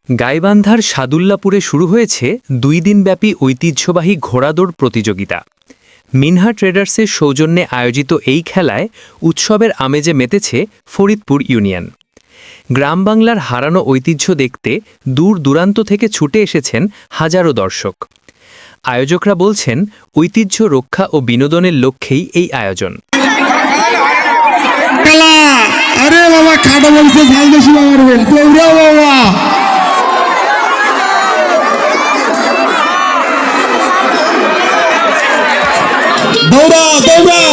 গাইবান্ধার সাদুল্লাপুরে শুরু হয়েছে 2 দিনব্যাপী ঐতিহ্যবাহী ঘোড়াদৌড় প্রতিযোগিতা। মিনহা ট্রেডার্সের সৌজন্যে আয়োজিত এই খেলায় উৎসবের আমেজে মেতেছে ফরিদপুর ইউনিয়ন। গ্রাম বাংলার হারানো ঐতিহ্য দেখতে দূর দূরান্ত থেকে ছুটে এসেছেন হাজারো দর্শক। আয়োজকরা বলছেন, ঐতিহ্য রক্ষা ও বিনোদনের লক্ষ্যেই এই আয়োজন। আরে বাবা, খাটো বলছে ঝাল বেশি মারবেন, দৌড়াও বাবা। দৌড়াও দৌড়াও।